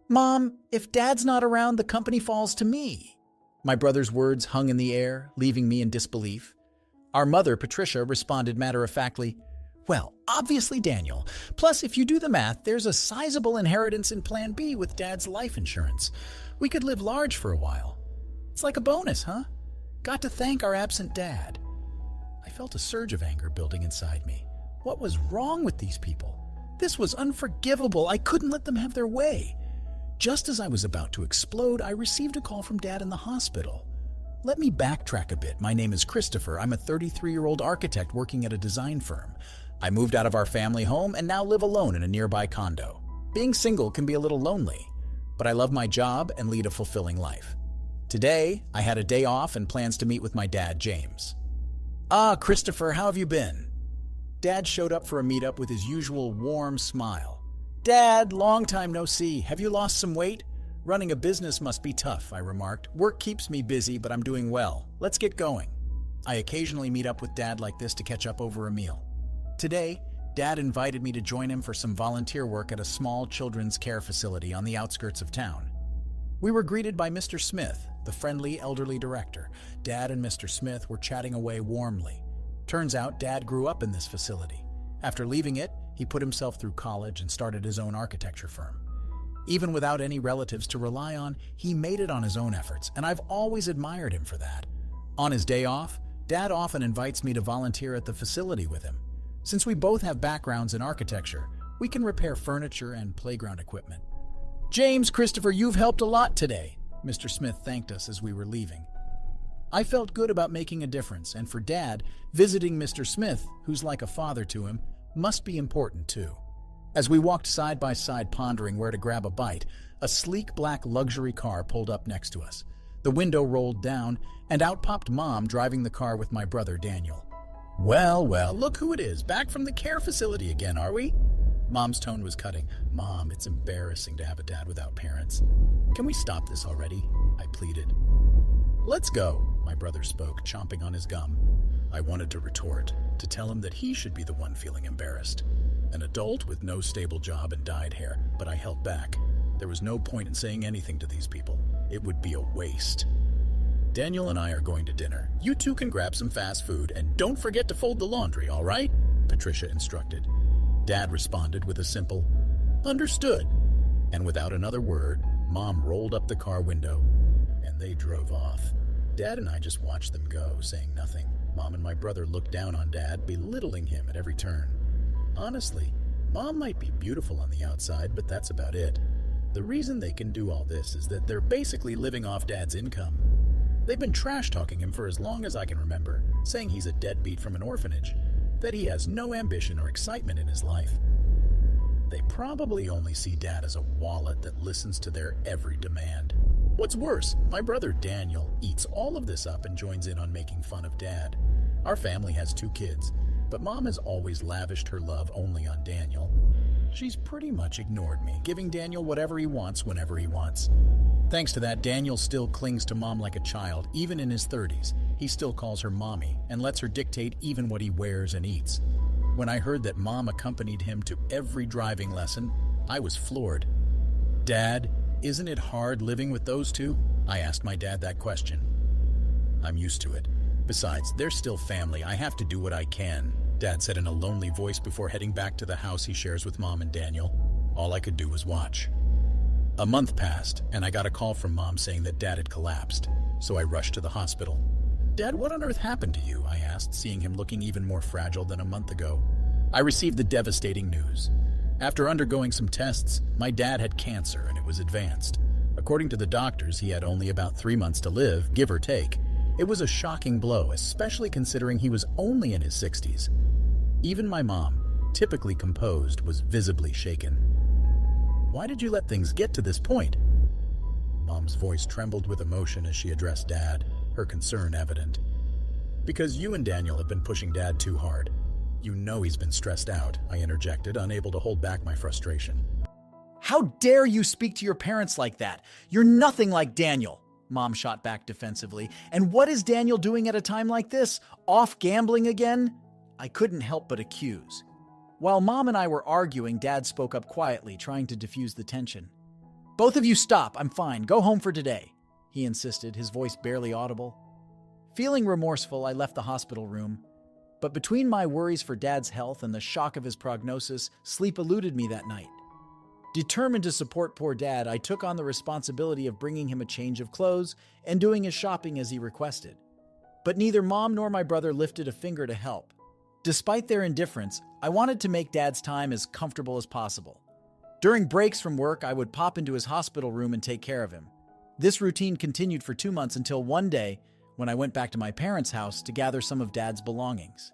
Mom, if Dad's not around, the company falls to me. My brother's words hung in the air, leaving me in disbelief. Our mother, Patricia, responded matter-of-factly, "Well, obviously Daniel. Plus, if you do the math, there's a sizable inheritance in Plan B with Dad's life insurance. We could live large for a while. It's like a bonus, huh? Got to thank our absent dad." I felt a surge of anger building inside me. What was wrong with these people? This was unforgivable. I couldn't let them have their way. Just as I was about to explode, I received a call from Dad in the hospital. Let me backtrack a bit. My name is Christopher. I'm a 33-year-old architect working at a design firm. I moved out of our family home and now live alone in a nearby condo. Being single can be a little lonely, but I love my job and lead a fulfilling life. Today, I had a day off and plans to meet with my dad, James. "Ah, Christopher, how have you been?" Dad showed up for a meetup with his usual warm smile. "Dad, long time no see. Have you lost some weight?" "Running a business must be tough," I remarked. "Work keeps me busy, but I'm doing well. Let's get going." I occasionally meet up with Dad like this to catch up over a meal. Today, Dad invited me to join him for some volunteer work at a small children's care facility on the outskirts of town. We were greeted by Mr. Smith, the friendly elderly director. Dad and Mr. Smith were chatting away warmly. Turns out Dad grew up in this facility. After leaving it, he put himself through college and started his own architecture firm. Even without any relatives to rely on, he made it on his own efforts, and I've always admired him for that. On his day off, Dad often invites me to volunteer at the facility with him. Since we both have backgrounds in architecture, we can repair furniture and playground equipment. "James, Christopher, you've helped a lot today," Mr. Smith thanked us as we were leaving. I felt good about making a difference, and for Dad, visiting Mr. Smith, who's like a father to him, must be important too. As we walked side by side pondering where to grab a bite, a sleek black luxury car pulled up next to us. The window rolled down, and out popped Mom driving the car with my brother Daniel. Well, look who it is, back from the care facility again, are we?" Mom's tone was cutting. "Mom, it's embarrassing to have a dad without parents. Can we stop this already?" I pleaded. "Let's go," my brother spoke, chomping on his gum. I wanted to retort, to tell him that he should be the one feeling embarrassed. An adult with no stable job and dyed hair, but I held back. There was no point in saying anything to these people. It would be a waste. "Daniel and I are going to dinner. You two can grab some fast food, and don't forget to fold the laundry, all right?" Patricia instructed. Dad responded with a simple, "Understood." And without another word, Mom rolled up the car window, and they drove off. Dad and I just watched them go, saying nothing. Mom and my brother looked down on Dad, belittling him at every turn. Honestly, Mom might be beautiful on the outside, but that's about it. The reason they can do all this is that they're basically living off Dad's income. They've been trash-talking him for as long as I can remember, saying he's a deadbeat from an orphanage, that he has no ambition or excitement in his life. They probably only see Dad as a wallet that listens to their every demand. What's worse, my brother Daniel eats all of this up and joins in on making fun of Dad. Our family has 2 kids, but Mom has always lavished her love only on Daniel. She's pretty much ignored me, giving Daniel whatever he wants whenever he wants. Thanks to that, Daniel still clings to Mom like a child, even in his 30s. He still calls her Mommy and lets her dictate even what he wears and eats. When I heard that Mom accompanied him to every driving lesson, I was floored. "Dad, isn't it hard living with those two?" I asked my dad that question. "I'm used to it. Besides, they're still family. I have to do what I can," Dad said in a lonely voice before heading back to the house he shares with Mom and Daniel. All I could do was watch. A month passed, and I got a call from Mom saying that Dad had collapsed, so I rushed to the hospital. "Dad, what on earth happened to you?" I asked, seeing him looking even more fragile than a month ago. I received the devastating news. After undergoing some tests, my dad had cancer and it was advanced. According to the doctors, he had only about 3 months to live, give or take. It was a shocking blow, especially considering he was only in his 60s. Even my mom, typically composed, was visibly shaken. "Why did you let things get to this point?" Mom's voice trembled with emotion as she addressed Dad, her concern evident. "Because you and Daniel have been pushing Dad too hard. You know he's been stressed out," I interjected, unable to hold back my frustration. "How dare you speak to your parents like that? You're nothing like Daniel," Mom shot back defensively. "And what is Daniel doing at a time like this? Off gambling again?" I couldn't help but accuse. While Mom and I were arguing, Dad spoke up quietly, trying to diffuse the tension. Both of you stop. I'm fine. Go home for today, he insisted, his voice barely audible. Feeling remorseful, I left the hospital room. But between my worries for Dad's health and the shock of his prognosis, sleep eluded me that night. Determined to support poor Dad, I took on the responsibility of bringing him a change of clothes and doing his shopping as he requested. But neither Mom nor my brother lifted a finger to help. Despite their indifference, I wanted to make Dad's time as comfortable as possible. During breaks from work, I would pop into his hospital room and take care of him. This routine continued for 2 months until one day when I went back to my parents' house to gather some of Dad's belongings.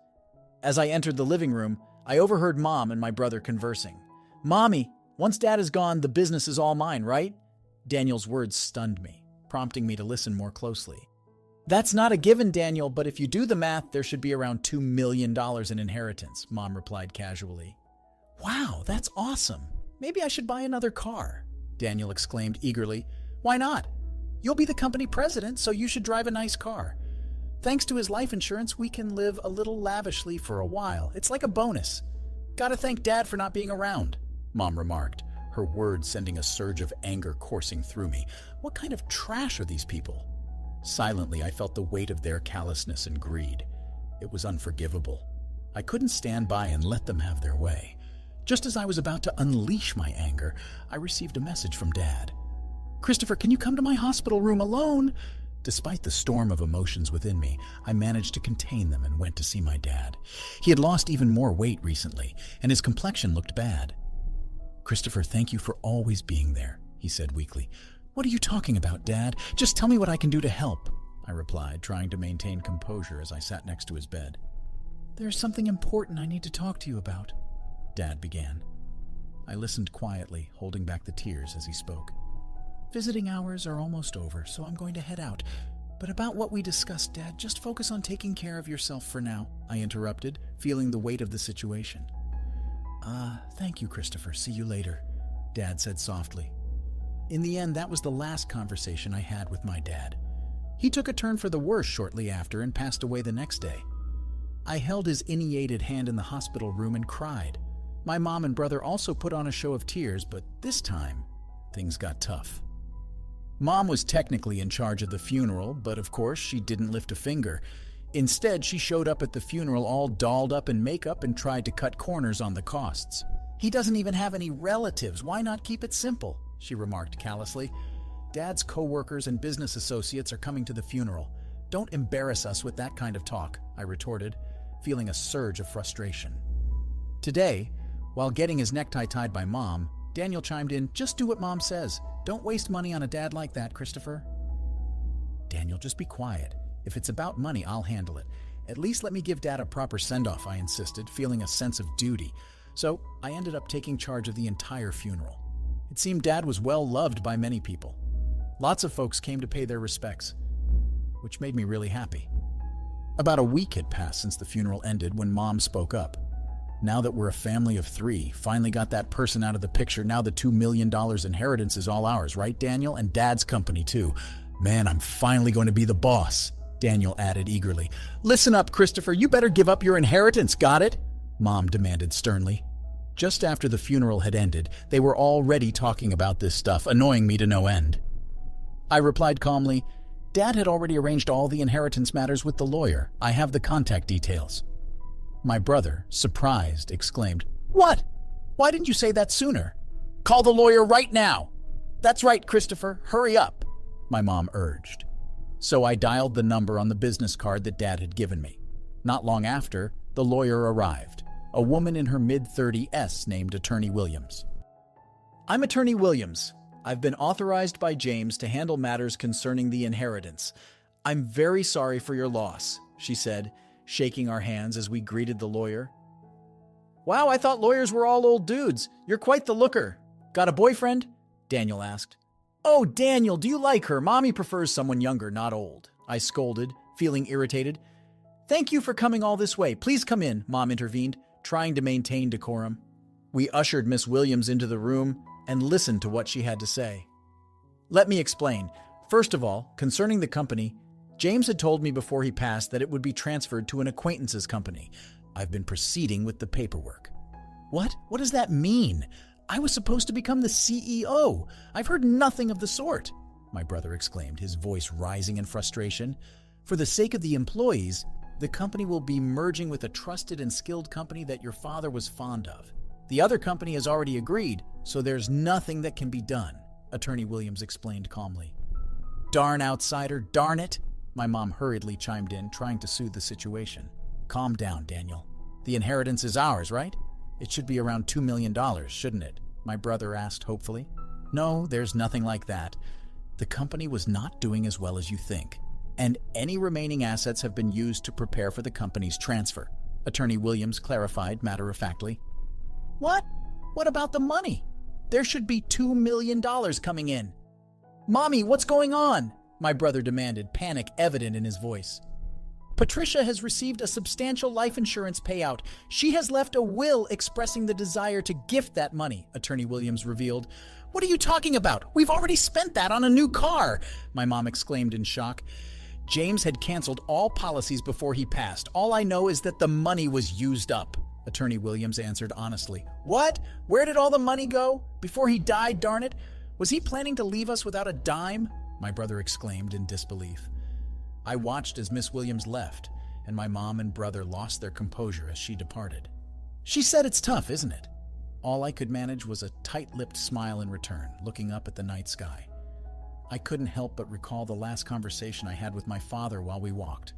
As I entered the living room, I overheard Mom and my brother conversing. "Mommy, once Dad is gone, the business is all mine, right?" Daniel's words stunned me, prompting me to listen more closely. "That's not a given, Daniel, but if you do the math, there should be around $2 million in inheritance," Mom replied casually. "Wow, that's awesome. Maybe I should buy another car," Daniel exclaimed eagerly. "Why not? You'll be the company president, so you should drive a nice car. Thanks to his life insurance, we can live a little lavishly for a while. It's like a bonus. Gotta thank Dad for not being around," Mom remarked, her words sending a surge of anger coursing through me. What kind of trash are these people? Silently, I felt the weight of their callousness and greed. It was unforgivable. I couldn't stand by and let them have their way. Just as I was about to unleash my anger, I received a message from Dad. "Christopher, can you come to my hospital room alone?" Despite the storm of emotions within me, I managed to contain them and went to see my dad. He had lost even more weight recently, and his complexion looked bad. "Christopher, thank you for always being there," he said weakly. "What are you talking about, Dad? Just tell me what I can do to help," I replied, trying to maintain composure as I sat next to his bed. "There's something important I need to talk to you about," Dad began. I listened quietly, holding back the tears as he spoke. "Visiting hours are almost over, so I'm going to head out. But about what we discussed, Dad, just focus on taking care of yourself for now," I interrupted, feeling the weight of the situation. Thank you, Christopher. See you later," Dad said softly. In the end, that was the last conversation I had with my dad. He took a turn for the worse shortly after and passed away the next day. I held his inniated hand in the hospital room and cried. My mom and brother also put on a show of tears, but this time, things got tough. Mom was technically in charge of the funeral, but of course she didn't lift a finger. Instead, she showed up at the funeral all dolled up in makeup and tried to cut corners on the costs. "He doesn't even have any relatives. Why not keep it simple?" she remarked callously. "Dad's co-workers and business associates are coming to the funeral. Don't embarrass us with that kind of talk," I retorted, feeling a surge of frustration. Today, while getting his necktie tied by Mom, Daniel chimed in, "Just do what Mom says. Don't waste money on a dad like that, Christopher." "Daniel, just be quiet. If it's about money, I'll handle it. At least let me give Dad a proper send-off," I insisted, feeling a sense of duty. So I ended up taking charge of the entire funeral. It seemed Dad was well loved by many people. Lots of folks came to pay their respects, which made me really happy. About a week had passed since the funeral ended when Mom spoke up. "Now that we're a family of 3, finally got that person out of the picture, now the $2 million inheritance is all ours, right, Daniel? And Dad's company, too. Man, I'm finally going to be the boss," Daniel added eagerly. "Listen up, Christopher. You better give up your inheritance, got it?" Mom demanded sternly. Just after the funeral had ended, they were already talking about this stuff, annoying me to no end. I replied calmly, "Dad had already arranged all the inheritance matters with the lawyer. I have the contact details." My brother, surprised, exclaimed, "What? Why didn't you say that sooner? Call the lawyer right now." "That's right, Christopher. Hurry up," my mom urged. So I dialed the number on the business card that Dad had given me. Not long after, the lawyer arrived, a woman in her mid-30s named Attorney Williams. "I'm Attorney Williams. I've been authorized by James to handle matters concerning the inheritance. I'm very sorry for your loss," she said, shaking our hands as we greeted the lawyer. "Wow, I thought lawyers were all old dudes. You're quite the looker. Got a boyfriend?" Daniel asked. "Oh, Daniel, do you like her? Mommy prefers someone younger, not old," I scolded, feeling irritated. "Thank you for coming all this way. Please come in," Mom intervened, trying to maintain decorum. We ushered Miss Williams into the room and listened to what she had to say. "Let me explain. First of all, concerning the company, James had told me before he passed that it would be transferred to an acquaintance's company. I've been proceeding with the paperwork." "What? What does that mean?" I was supposed to become the CEO. I've heard nothing of the sort, my brother exclaimed, his voice rising in frustration. For the sake of the employees, the company will be merging with a trusted and skilled company that your father was fond of. The other company has already agreed, so there's nothing that can be done, Attorney Williams explained calmly. Darn outsider, darn it! My mom hurriedly chimed in, trying to soothe the situation. Calm down, Daniel. The inheritance is ours, right? It should be around $2 million, shouldn't it? My brother asked hopefully. No, there's nothing like that. The company was not doing as well as you think, and any remaining assets have been used to prepare for the company's transfer, Attorney Williams clarified matter-of-factly. What? What about the money? There should be $2 million coming in. Mommy, what's going on? My brother demanded, panic evident in his voice. Patricia has received a substantial life insurance payout. She has left a will expressing the desire to gift that money, Attorney Williams revealed. What are you talking about? We've already spent that on a new car, my mom exclaimed in shock. James had canceled all policies before he passed. All I know is that the money was used up, Attorney Williams answered honestly. What? Where did all the money go? Before he died, darn it? Was he planning to leave us without a dime? My brother exclaimed in disbelief. I watched as Miss Williams left, and my mom and brother lost their composure as she departed. She said it's tough, isn't it? All I could manage was a tight-lipped smile in return, looking up at the night sky. I couldn't help but recall the last conversation I had with my father while we walked.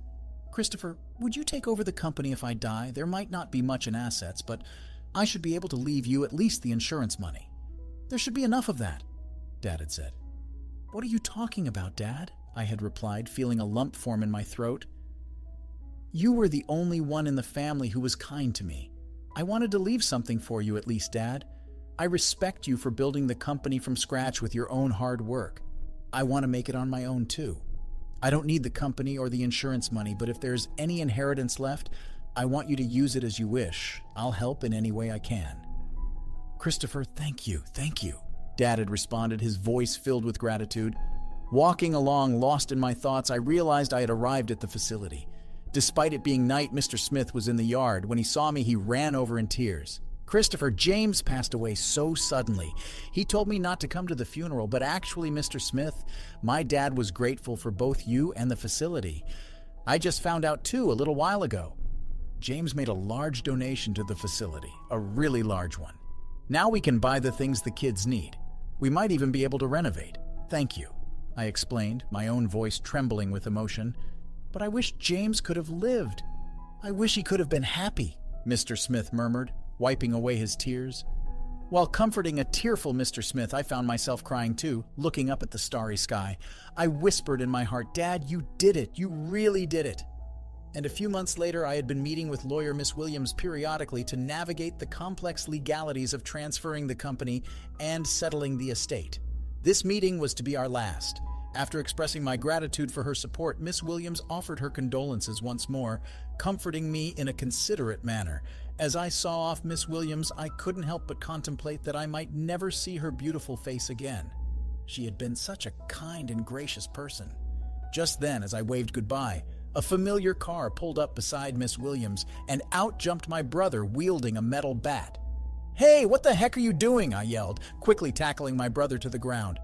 Christopher, would you take over the company if I die? There might not be much in assets, but I should be able to leave you at least the insurance money. There should be enough of that, Dad had said. What are you talking about, Dad? I had replied, feeling a lump form in my throat. You were the only one in the family who was kind to me. I wanted to leave something for you at least, Dad. I respect you for building the company from scratch with your own hard work. I want to make it on my own too. I don't need the company or the insurance money, but if there's any inheritance left, I want you to use it as you wish. I'll help in any way I can. Christopher, thank you, Dad had responded, his voice filled with gratitude. Walking along, lost in my thoughts, I realized I had arrived at the facility. Despite it being night, Mr. Smith was in the yard. When he saw me, he ran over in tears. Christopher, James passed away so suddenly. He told me not to come to the funeral, but actually, Mr. Smith, my dad was grateful for both you and the facility. I just found out too a little while ago. James made a large donation to the facility, a really large one. Now we can buy the things the kids need. We might even be able to renovate. Thank you, I explained, my own voice trembling with emotion. But I wish James could have lived. I wish he could have been happy, Mr. Smith murmured, wiping away his tears. While comforting a tearful Mr. Smith, I found myself crying too, looking up at the starry sky. I whispered in my heart, Dad, you did it. You really did it. And a few months later, I had been meeting with lawyer Miss Williams periodically to navigate the complex legalities of transferring the company and settling the estate. This meeting was to be our last. After expressing my gratitude for her support, Miss Williams offered her condolences once more, comforting me in a considerate manner. As I saw off Miss Williams, I couldn't help but contemplate that I might never see her beautiful face again. She had been such a kind and gracious person. Just then, as I waved goodbye, a familiar car pulled up beside Miss Williams, and out jumped my brother wielding a metal bat. Hey, what the heck are you doing? I yelled, quickly tackling my brother to the ground.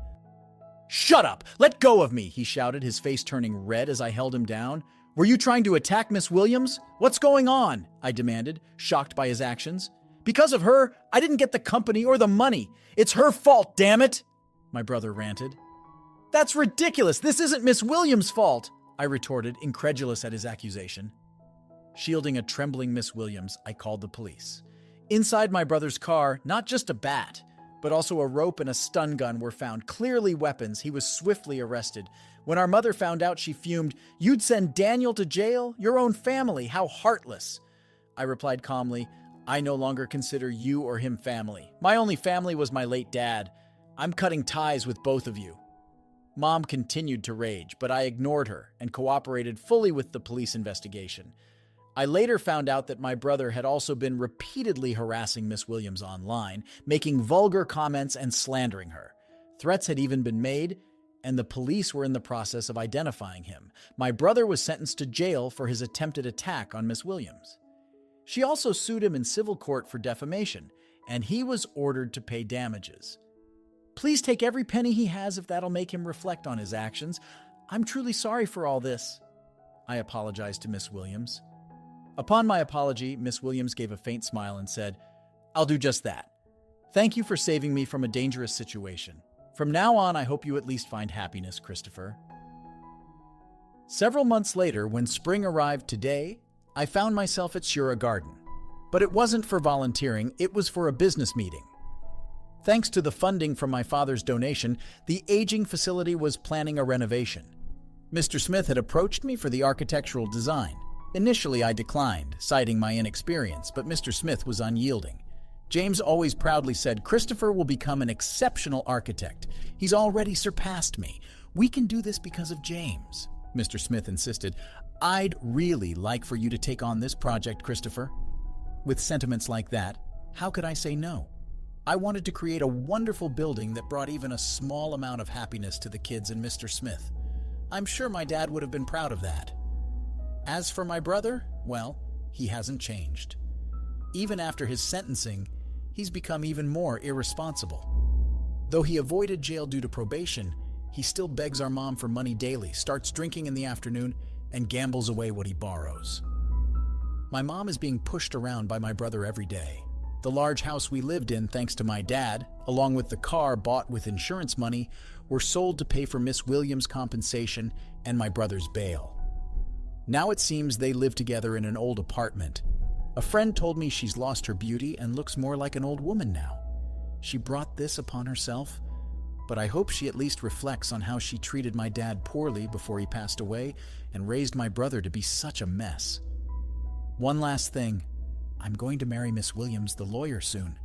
Shut up! Let go of me! He shouted, his face turning red as I held him down. Were you trying to attack Miss Williams? What's going on? I demanded, shocked by his actions. Because of her, I didn't get the company or the money. It's her fault, damn it! My brother ranted. That's ridiculous! This isn't Miss Williams' fault! I retorted, incredulous at his accusation. Shielding a trembling Miss Williams, I called the police. Inside my brother's car, not just a bat, but also a rope and a stun gun were found, clearly weapons. He was swiftly arrested. When our mother found out, she fumed, "You'd send Daniel to jail? Your own family, how heartless." I replied calmly, "I no longer consider you or him family. My only family was my late dad. I'm cutting ties with both of you." Mom continued to rage, but I ignored her and cooperated fully with the police investigation. I later found out that my brother had also been repeatedly harassing Miss Williams online, making vulgar comments and slandering her. Threats had even been made, and the police were in the process of identifying him. My brother was sentenced to jail for his attempted attack on Miss Williams. She also sued him in civil court for defamation, and he was ordered to pay damages. Please take every penny he has if that'll make him reflect on his actions. I'm truly sorry for all this. I apologized to Miss Williams. Upon my apology, Miss Williams gave a faint smile and said, I'll do just that. Thank you for saving me from a dangerous situation. From now on, I hope you at least find happiness, Christopher. Several months later, when spring arrived today, I found myself at Shura Garden. But it wasn't for volunteering, it was for a business meeting. Thanks to the funding from my father's donation, the aging facility was planning a renovation. Mr. Smith had approached me for the architectural design. Initially, I declined, citing my inexperience, but Mr. Smith was unyielding. James always proudly said, Christopher will become an exceptional architect. He's already surpassed me. We can do this because of James. Mr. Smith insisted, I'd really like for you to take on this project, Christopher. With sentiments like that, how could I say no? I wanted to create a wonderful building that brought even a small amount of happiness to the kids and Mr. Smith. I'm sure my dad would have been proud of that. As for my brother, well, he hasn't changed. Even after his sentencing, he's become even more irresponsible. Though he avoided jail due to probation, he still begs our mom for money daily, starts drinking in the afternoon, and gambles away what he borrows. My mom is being pushed around by my brother every day. The large house we lived in, thanks to my dad, along with the car bought with insurance money, were sold to pay for Miss Williams' compensation and my brother's bail. Now it seems they live together in an old apartment. A friend told me she's lost her beauty and looks more like an old woman now. She brought this upon herself, but I hope she at least reflects on how she treated my dad poorly before he passed away and raised my brother to be such a mess. One last thing. I'm going to marry Miss Williams, the lawyer, soon.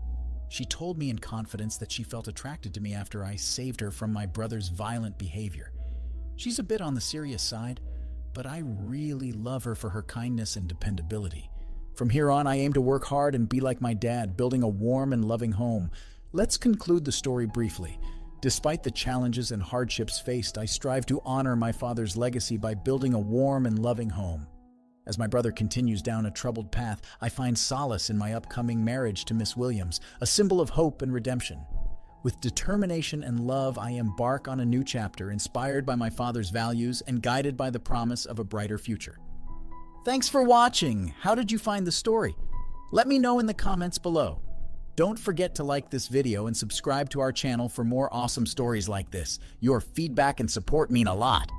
She told me in confidence that she felt attracted to me after I saved her from my brother's violent behavior. She's a bit on the serious side, but I really love her for her kindness and dependability. From here on, I aim to work hard and be like my dad, building a warm and loving home. Let's conclude the story briefly. Despite the challenges and hardships faced, I strive to honor my father's legacy by building a warm and loving home. As my brother continues down a troubled path, I find solace in my upcoming marriage to Miss Williams, a symbol of hope and redemption. With determination and love, I embark on a new chapter, inspired by my father's values and guided by the promise of a brighter future. Thanks for watching. How did you find the story? Let me know in the comments below. Don't forget to like this video and subscribe to our channel for more awesome stories like this. Your feedback and support mean a lot.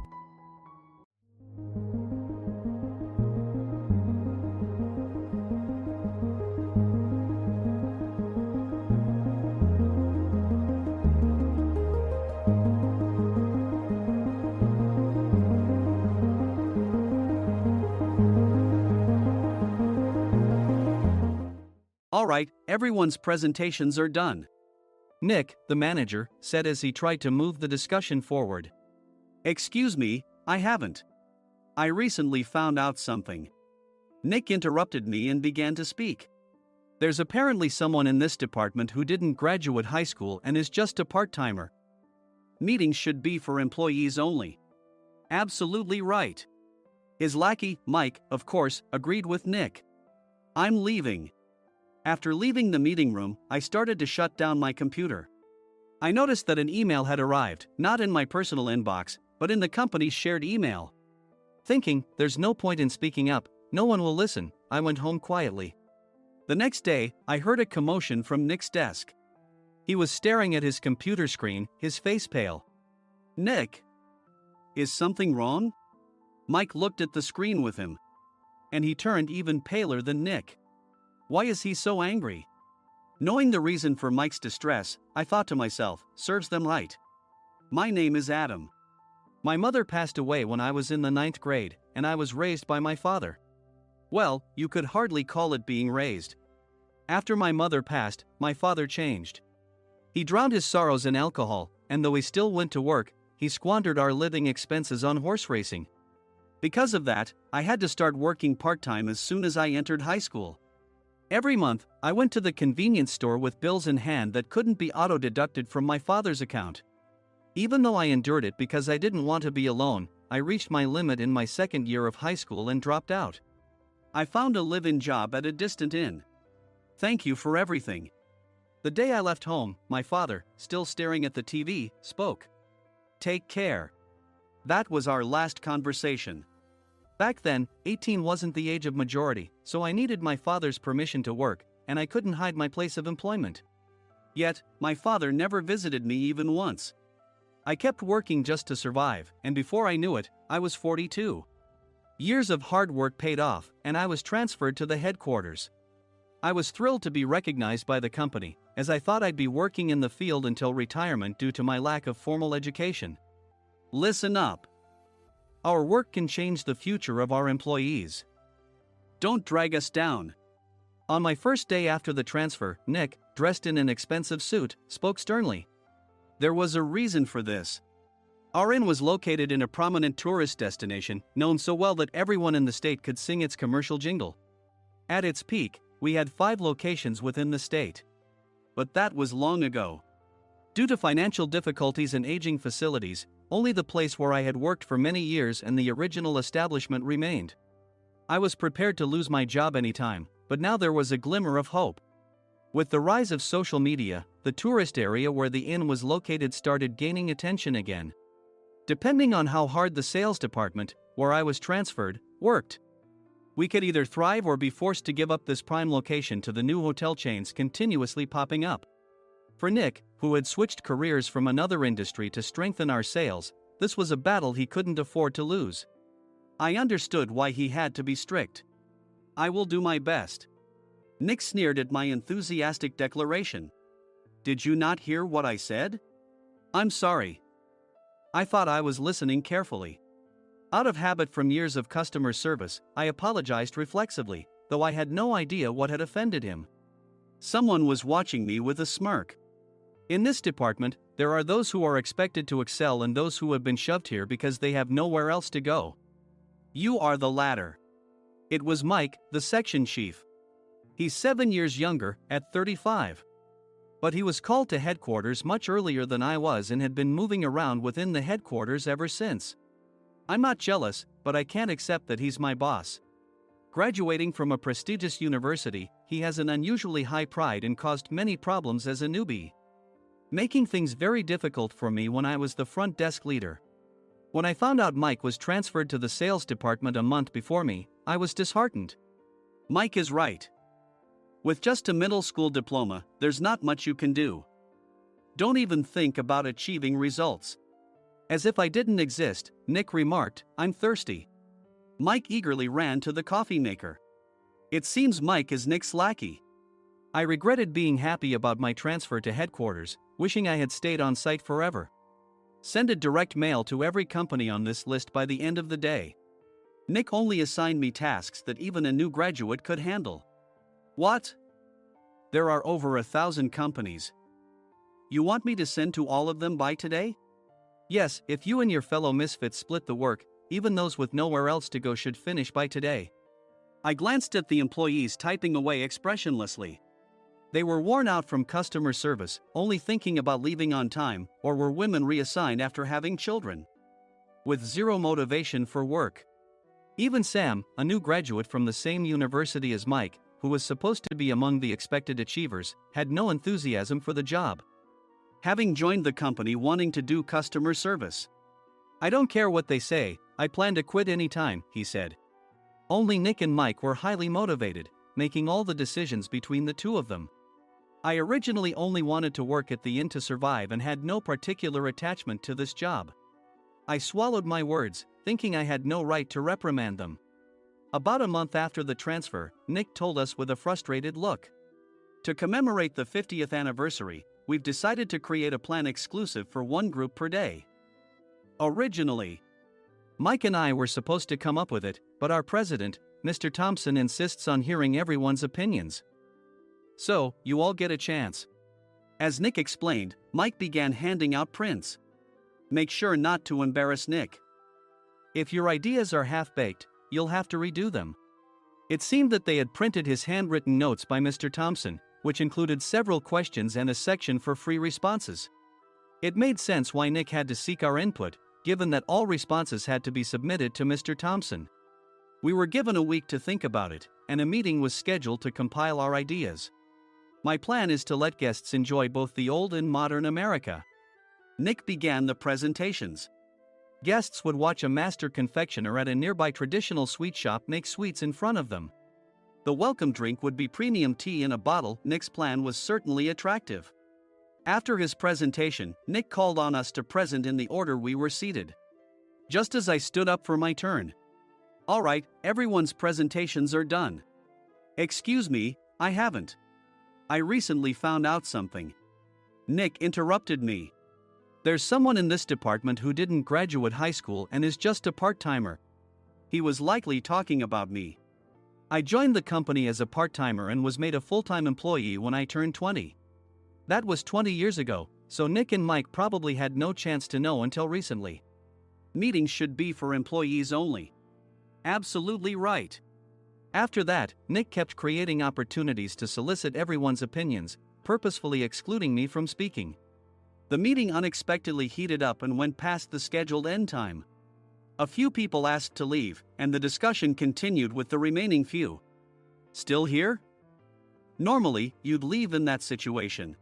All right, everyone's presentations are done. Nick, the manager, said as he tried to move the discussion forward. Excuse me, I haven't. I recently found out something. Nick interrupted me and began to speak. There's apparently someone in this department who didn't graduate high school and is just a part-timer. Meetings should be for employees only. Absolutely right. His lackey, Mike, of course, agreed with Nick. I'm leaving. After leaving the meeting room, I started to shut down my computer. I noticed that an email had arrived, not in my personal inbox, but in the company's shared email. Thinking, there's no point in speaking up, no one will listen, I went home quietly. The next day, I heard a commotion from Nick's desk. He was staring at his computer screen, his face pale. Nick! Is something wrong? Mike looked at the screen with him. And he turned even paler than Nick. Why is he so angry? Knowing the reason for Mike's distress, I thought to myself, serves them right. My name is Adam. My mother passed away when I was in the 9th grade, and I was raised by my father. Well, you could hardly call it being raised. After my mother passed, my father changed. He drowned his sorrows in alcohol, and though he still went to work, he squandered our living expenses on horse racing. Because of that, I had to start working part-time as soon as I entered high school. Every month, I went to the convenience store with bills in hand that couldn't be auto-deducted from my father's account. Even though I endured it because I didn't want to be alone, I reached my limit in my 2nd year of high school and dropped out. I found a live-in job at a distant inn. Thank you for everything. The day I left home, my father, still staring at the TV, spoke. "Take care." That was our last conversation. Back then, 18 wasn't the age of majority, so I needed my father's permission to work, and I couldn't hide my place of employment. Yet, my father never visited me even once. I kept working just to survive, and before I knew it, I was 42. Years of hard work paid off, and I was transferred to the headquarters. I was thrilled to be recognized by the company, as I thought I'd be working in the field until retirement due to my lack of formal education. Listen up. Our work can change the future of our employees. Don't drag us down. On my first day after the transfer, Nick, dressed in an expensive suit, spoke sternly. There was a reason for this. Our inn was located in a prominent tourist destination, known so well that everyone in the state could sing its commercial jingle. At its peak, we had 5 locations within the state. But that was long ago. Due to financial difficulties and aging facilities, only the place where I had worked for many years and the original establishment remained. I was prepared to lose my job anytime, but now there was a glimmer of hope. With the rise of social media, the tourist area where the inn was located started gaining attention again. Depending on how hard the sales department, where I was transferred, worked, we could either thrive or be forced to give up this prime location to the new hotel chains continuously popping up. For Nick, who had switched careers from another industry to strengthen our sales, this was a battle he couldn't afford to lose. I understood why he had to be strict. "I will do my best." Nick sneered at my enthusiastic declaration. "Did you not hear what I said?" "I'm sorry." I thought I was listening carefully. Out of habit from years of customer service, I apologized reflexively, though I had no idea what had offended him. Someone was watching me with a smirk. In this department, there are those who are expected to excel and those who have been shoved here because they have nowhere else to go. You are the latter. It was Mike, the section chief. He's 7 years younger, at 35. But he was called to headquarters much earlier than I was and had been moving around within the headquarters ever since. I'm not jealous, but I can't accept that he's my boss. Graduating from a prestigious university, he has an unusually high pride and caused many problems as a newbie, making things very difficult for me when I was the front desk leader. When I found out Mike was transferred to the sales department a month before me, I was disheartened. Mike is right. With just a middle school diploma, there's not much you can do. Don't even think about achieving results. As if I didn't exist, Nick remarked, "I'm thirsty." Mike eagerly ran to the coffee maker. It seems Mike is Nick's lackey. I regretted being happy about my transfer to headquarters, wishing I had stayed on site forever. Send a direct mail to every company on this list by the end of the day. Nick only assigned me tasks that even a new graduate could handle. What? There are over 1,000 companies. You want me to send to all of them by today? Yes, if you and your fellow misfits split the work, even those with nowhere else to go should finish by today. I glanced at the employees typing away expressionlessly. They were worn out from customer service, only thinking about leaving on time, or were women reassigned after having children, with zero motivation for work. Even Sam, a new graduate from the same university as Mike, who was supposed to be among the expected achievers, had no enthusiasm for the job, having joined the company wanting to do customer service. "I don't care what they say, I plan to quit any time," he said. Only Nick and Mike were highly motivated, making all the decisions between the two of them. I originally only wanted to work at the inn to survive and had no particular attachment to this job. I swallowed my words, thinking I had no right to reprimand them. About a month after the transfer, Nick told us with a frustrated look. To commemorate the 50th anniversary, we've decided to create a plan exclusive for one group per day. Originally, Mike and I were supposed to come up with it, but our president, Mr. Thompson, insists on hearing everyone's opinions. So, you all get a chance. As Nick explained, Mike began handing out prints. Make sure not to embarrass Nick. If your ideas are half-baked, you'll have to redo them. It seemed that they had printed his handwritten notes by Mr. Thompson, which included several questions and a section for free responses. It made sense why Nick had to seek our input, given that all responses had to be submitted to Mr. Thompson. We were given a week to think about it, and a meeting was scheduled to compile our ideas. My plan is to let guests enjoy both the old and modern America. Nick began the presentations. Guests would watch a master confectioner at a nearby traditional sweet shop make sweets in front of them. The welcome drink would be premium tea in a bottle. Nick's plan was certainly attractive. After his presentation, Nick called on us to present in the order we were seated. Just as I stood up for my turn. "All right, everyone's presentations are done." "Excuse me, I haven't. I recently found out something." Nick interrupted me. "There's someone in this department who didn't graduate high school and is just a part-timer." He was likely talking about me. I joined the company as a part-timer and was made a full-time employee when I turned 20. That was 20 years ago, so Nick and Mike probably had no chance to know until recently. Meetings should be for employees only. Absolutely right. After that, Nick kept creating opportunities to solicit everyone's opinions, purposefully excluding me from speaking. The meeting unexpectedly heated up and went past the scheduled end time. A few people asked to leave, and the discussion continued with the remaining few. "Still here?" Normally, you'd leave in that situation.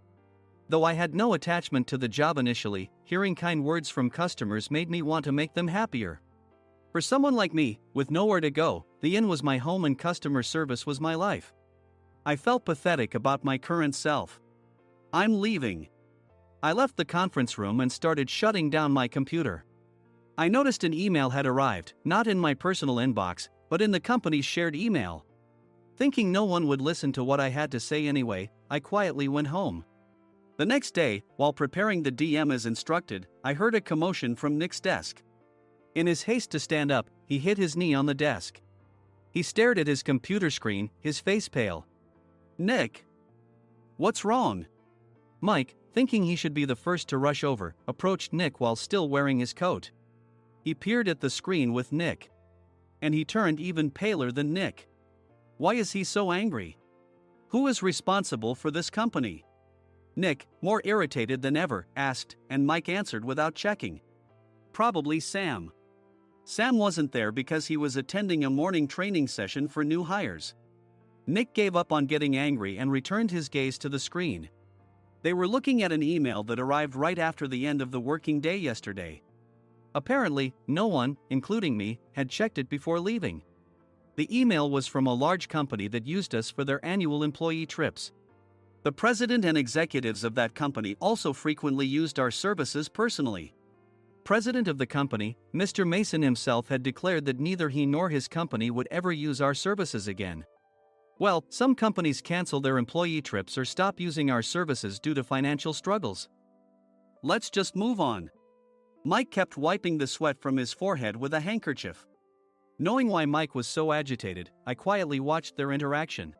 Though I had no attachment to the job initially, hearing kind words from customers made me want to make them happier. For someone like me, with nowhere to go, the inn was my home and customer service was my life. I felt pathetic about my current self. "I'm leaving." I left the conference room and started shutting down my computer. I noticed an email had arrived, not in my personal inbox, but in the company's shared email. Thinking no one would listen to what I had to say anyway, I quietly went home. The next day, while preparing the DM as instructed, I heard a commotion from Nick's desk. In his haste to stand up, he hit his knee on the desk. He stared at his computer screen, his face pale. "Nick? What's wrong?" Mike, thinking he should be the first to rush over, approached Nick while still wearing his coat. He peered at the screen with Nick. And he turned even paler than Nick. Why is he so angry? Who is responsible for this company? Nick, more irritated than ever, asked, and Mike answered without checking. Probably Sam. Sam wasn't there because he was attending a morning training session for new hires. Nick gave up on getting angry and returned his gaze to the screen. They were looking at an email that arrived right after the end of the working day yesterday. Apparently, no one, including me, had checked it before leaving. The email was from a large company that used us for their annual employee trips. The president and executives of that company also frequently used our services personally. President of the company, Mr. Mason himself, had declared that neither he nor his company would ever use our services again. Well, some companies cancel their employee trips or stop using our services due to financial struggles. Let's just move on. Mike kept wiping the sweat from his forehead with a handkerchief. Knowing why Mike was so agitated, I quietly watched their interaction.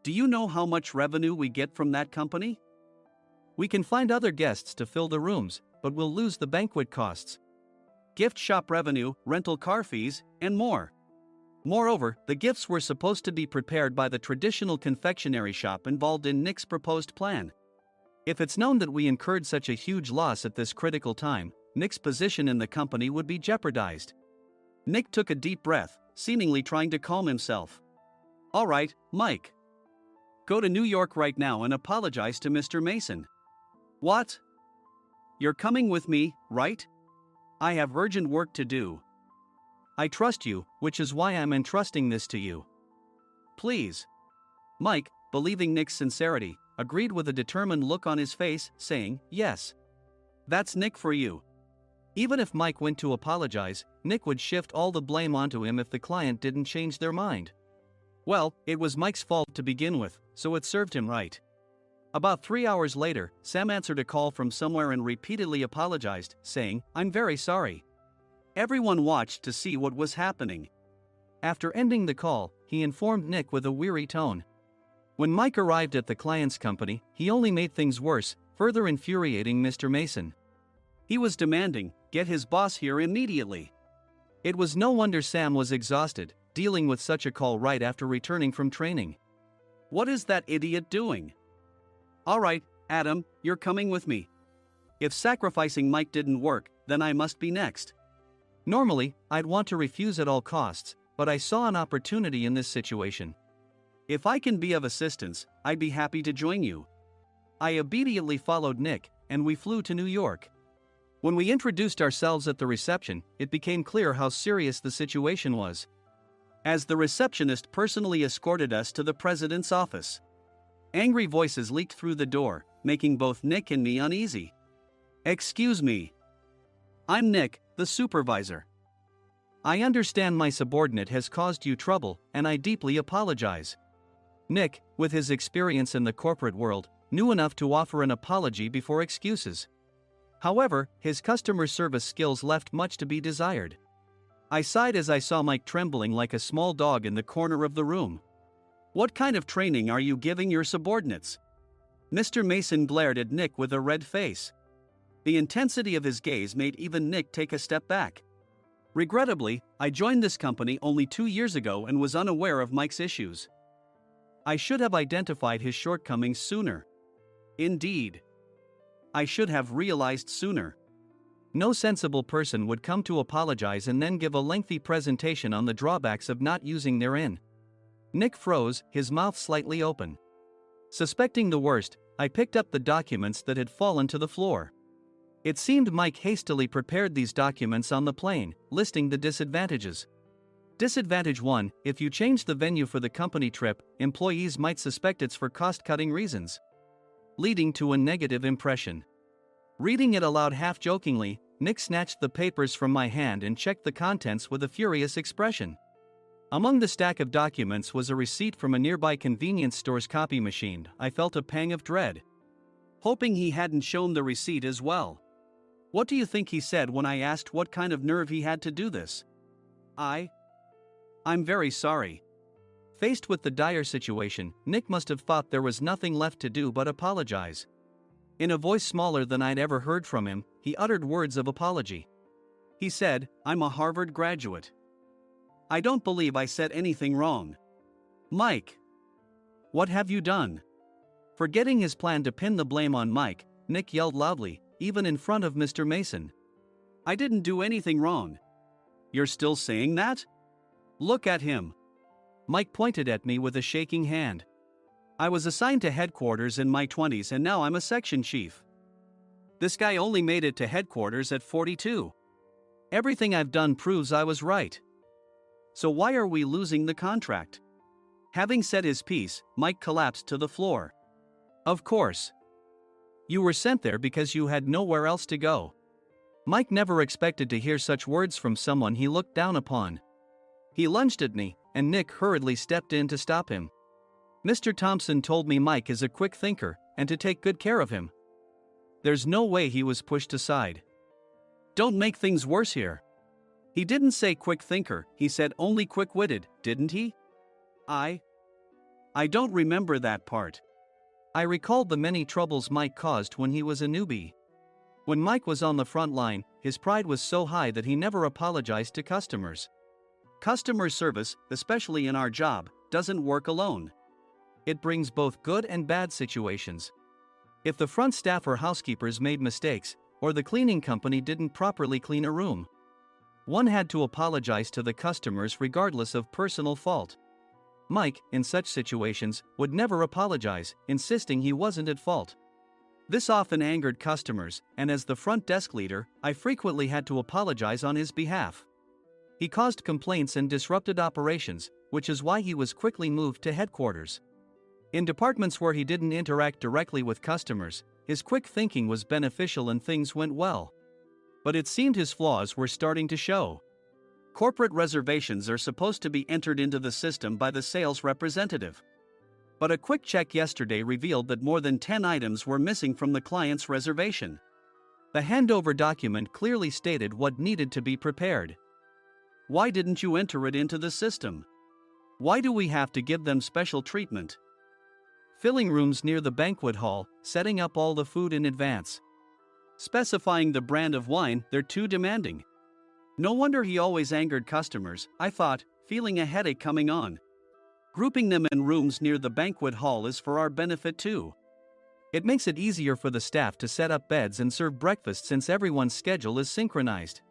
Do you know how much revenue we get from that company? We can find other guests to fill the rooms, but we'll lose the banquet costs, gift shop revenue, rental car fees, and more. Moreover, the gifts were supposed to be prepared by the traditional confectionery shop involved in Nick's proposed plan. If it's known that we incurred such a huge loss at this critical time, Nick's position in the company would be jeopardized. Nick took a deep breath, seemingly trying to calm himself. All right, Mike. Go to New York right now and apologize to Mr. Mason. What? You're coming with me, right? I have urgent work to do. I trust you, which is why I'm entrusting this to you. Please. Mike, believing Nick's sincerity, agreed with a determined look on his face, saying, yes. That's Nick for you. Even if Mike went to apologize, Nick would shift all the blame onto him if the client didn't change their mind. Well, it was Mike's fault to begin with, so it served him right. About 3 hours later, Sam answered a call from somewhere and repeatedly apologized, saying, I'm very sorry. Everyone watched to see what was happening. After ending the call, he informed Nick with a weary tone. When Mike arrived at the client's company, he only made things worse, further infuriating Mr. Mason. He was demanding, get his boss here immediately. It was no wonder Sam was exhausted, dealing with such a call right after returning from training. What is that idiot doing? All right, Adam, you're coming with me. If sacrificing Mike didn't work, then I must be next. Normally, I'd want to refuse at all costs, but I saw an opportunity in this situation. If I can be of assistance, I'd be happy to join you. I immediately followed Nick, and we flew to New York. When we introduced ourselves at the reception, it became clear how serious the situation was, as the receptionist personally escorted us to the president's office. Angry voices leaked through the door, making both Nick and me uneasy. "Excuse me. I'm Nick, the supervisor. I understand my subordinate has caused you trouble, and I deeply apologize." Nick, with his experience in the corporate world, knew enough to offer an apology before excuses. However, his customer service skills left much to be desired. I sighed as I saw Mike trembling like a small dog in the corner of the room. "What kind of training are you giving your subordinates?" Mr. Mason glared at Nick with a red face. The intensity of his gaze made even Nick take a step back. Regrettably, I joined this company only 2 years ago and was unaware of Mike's issues. I should have identified his shortcomings sooner. Indeed, I should have realized sooner. No sensible person would come to apologize and then give a lengthy presentation on the drawbacks of not using their in. Nick froze, his mouth slightly open. Suspecting the worst, I picked up the documents that had fallen to the floor. It seemed Mike hastily prepared these documents on the plane, listing the disadvantages. Disadvantage 1: if you change the venue for the company trip, employees might suspect it's for cost-cutting reasons, leading to a negative impression. Reading it aloud half-jokingly, Nick snatched the papers from my hand and checked the contents with a furious expression. Among the stack of documents was a receipt from a nearby convenience store's copy machine. I felt a pang of dread, hoping he hadn't shown the receipt as well. What do you think he said when I asked what kind of nerve he had to do this? I'm very sorry." Faced with the dire situation, Nick must have thought there was nothing left to do but apologize. In a voice smaller than I'd ever heard from him, he uttered words of apology. He said, "I'm a Harvard graduate. I don't believe I said anything wrong." "Mike, what have you done?" Forgetting his plan to pin the blame on Mike, Nick yelled loudly, even in front of Mr. Mason. "I didn't do anything wrong." "You're still saying that? Look at him." Mike pointed at me with a shaking hand. "I was assigned to headquarters in my 20s and now I'm a section chief. This guy only made it to headquarters at 42. Everything I've done proves I was right. So why are we losing the contract?" Having said his piece, Mike collapsed to the floor. "Of course. You were sent there because you had nowhere else to go." Mike never expected to hear such words from someone he looked down upon. He lunged at me, and Nick hurriedly stepped in to stop him. "Mr. Thompson told me Mike is a quick thinker, and to take good care of him." There's no way he was pushed aside. "Don't make things worse here. He didn't say quick thinker, he said only quick-witted, didn't he?" I don't remember that part." I recalled the many troubles Mike caused when he was a newbie. When Mike was on the front line, his pride was so high that he never apologized to customers. Customer service, especially in our job, doesn't work alone. It brings both good and bad situations. If the front staff or housekeepers made mistakes, or the cleaning company didn't properly clean a room, one had to apologize to the customers regardless of personal fault. Mike, in such situations, would never apologize, insisting he wasn't at fault. This often angered customers, and as the front desk leader, I frequently had to apologize on his behalf. He caused complaints and disrupted operations, which is why he was quickly moved to headquarters. In departments where he didn't interact directly with customers, his quick thinking was beneficial and things went well. But it seemed his flaws were starting to show. Corporate reservations are supposed to be entered into the system by the sales representative. But a quick check yesterday revealed that more than 10 items were missing from the client's reservation. The handover document clearly stated what needed to be prepared. Why didn't you enter it into the system? Why do we have to give them special treatment? Filling rooms near the banquet hall, setting up all the food in advance. Specifying the brand of wine, they're too demanding. No wonder he always angered customers, I thought, feeling a headache coming on. Grouping them in rooms near the banquet hall is for our benefit too. It makes it easier for the staff to set up beds and serve breakfast since everyone's schedule is synchronized.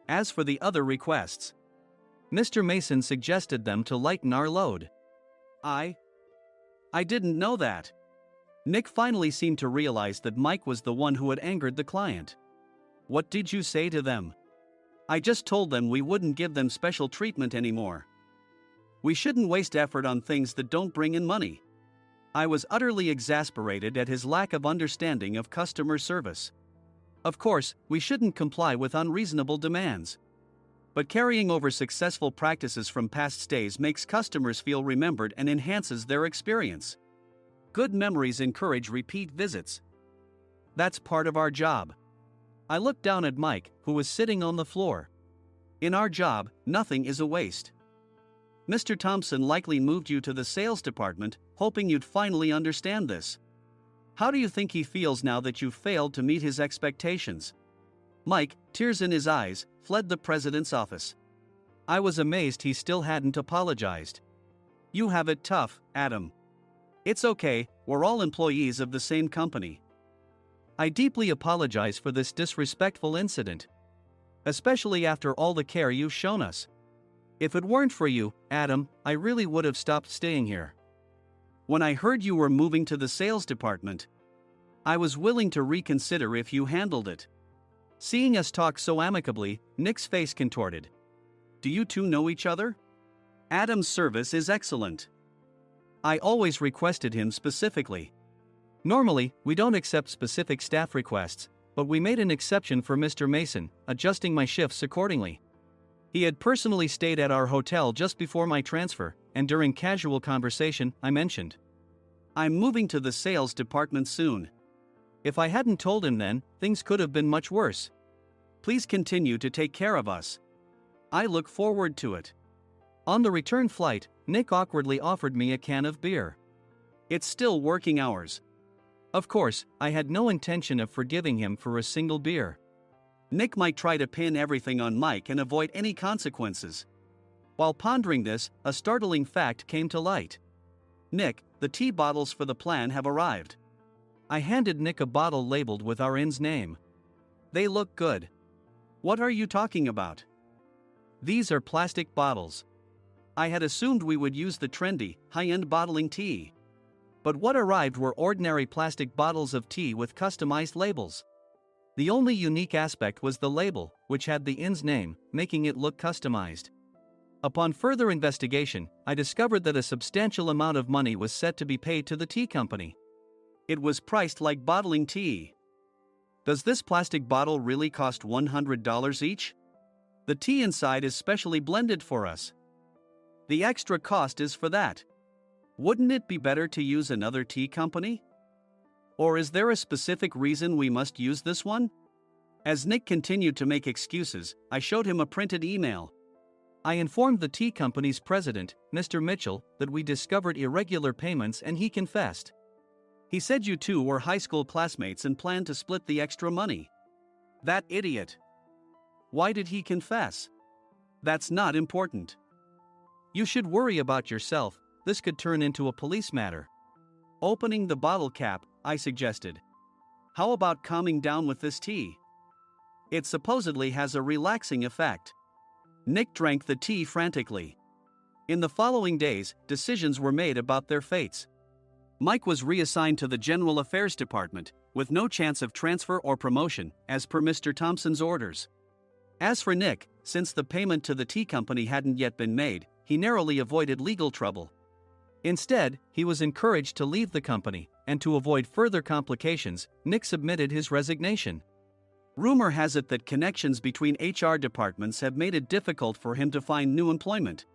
As for the other requests, Mr. Mason suggested them to lighten our load. I didn't know that. Nick finally seemed to realize that Mike was the one who had angered the client. What did you say to them? I just told them we wouldn't give them special treatment anymore. We shouldn't waste effort on things that don't bring in money. I was utterly exasperated at his lack of understanding of customer service. Of course, we shouldn't comply with unreasonable demands. But carrying over successful practices from past stays makes customers feel remembered and enhances their experience. Good memories encourage repeat visits. That's part of our job. I looked down at Mike, who was sitting on the floor. In our job, nothing is a waste. Mr. Thompson likely moved you to the sales department, hoping you'd finally understand this. How do you think he feels now that you failed to meet his expectations? Mike, tears in his eyes, fled the president's office. I was amazed he still hadn't apologized. You have it tough, Adam. It's okay, we're all employees of the same company. I deeply apologize for this disrespectful incident. Especially after all the care you've shown us. If it weren't for you, Adam, I really would have stopped staying here. When I heard you were moving to the sales department, I was willing to reconsider if you handled it. Seeing us talk so amicably, Nick's face contorted. Do you two know each other? Adam's service is excellent. I always requested him specifically. Normally, we don't accept specific staff requests, but we made an exception for Mr. Mason, adjusting my shifts accordingly. He had personally stayed at our hotel just before my transfer, and during casual conversation, I mentioned, I'm moving to the sales department soon. If I hadn't told him then, things could have been much worse. Please continue to take care of us. I look forward to it. On the return flight, Nick awkwardly offered me a can of beer. It's still working hours. Of course, I had no intention of forgiving him for a single beer. Nick might try to pin everything on Mike and avoid any consequences. While pondering this, a startling fact came to light. Nick, the tea bottles for the plan have arrived. I handed Nick a bottle labeled with our inn's name. They look good. What are you talking about? These are plastic bottles. I had assumed we would use the trendy, high-end bottling tea. But what arrived were ordinary plastic bottles of tea with customized labels. The only unique aspect was the label, which had the inn's name, making it look customized. Upon further investigation, I discovered that a substantial amount of money was set to be paid to the tea company. It was priced like bottling tea. Does this plastic bottle really cost $100 each? The tea inside is specially blended for us. The extra cost is for that. Wouldn't it be better to use another tea company? Or is there a specific reason we must use this one? As Nick continued to make excuses, I showed him a printed email. I informed the tea company's president, Mr. Mitchell, that we discovered irregular payments and he confessed. He said you two were high school classmates and planned to split the extra money. That idiot. Why did he confess? That's not important. You should worry about yourself, this could turn into a police matter. Opening the bottle cap, I suggested. How about calming down with this tea? It supposedly has a relaxing effect. Nick drank the tea frantically. In the following days, decisions were made about their fates. Mike was reassigned to the General Affairs Department, with no chance of transfer or promotion, as per Mr. Thompson's orders. As for Nick, since the payment to the tea company hadn't yet been made, he narrowly avoided legal trouble. Instead, he was encouraged to leave the company, and to avoid further complications, Nick submitted his resignation. Rumor has it that connections between HR departments have made it difficult for him to find new employment.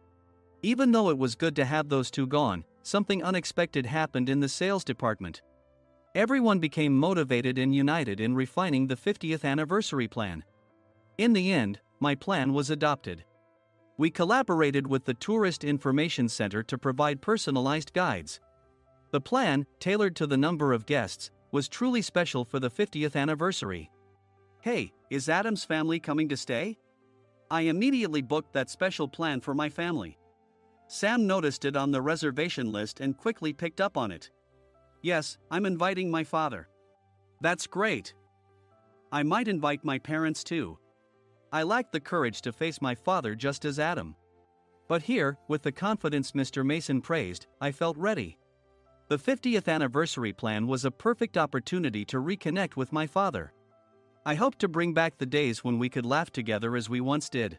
Even though it was good to have those two gone, something unexpected happened in the sales department. Everyone became motivated and united in refining the 50th anniversary plan. In the end, my plan was adopted. We collaborated with the Tourist Information Center to provide personalized guides. The plan, tailored to the number of guests, was truly special for the 50th anniversary. Hey, is Adam's family coming to stay? I immediately booked that special plan for my family. Sam noticed it on the reservation list and quickly picked up on it. Yes, I'm inviting my father. That's great. I might invite my parents too. I lacked the courage to face my father just as Adam. But here, with the confidence Mr. Mason praised, I felt ready. The 50th anniversary plan was a perfect opportunity to reconnect with my father. I hoped to bring back the days when we could laugh together as we once did.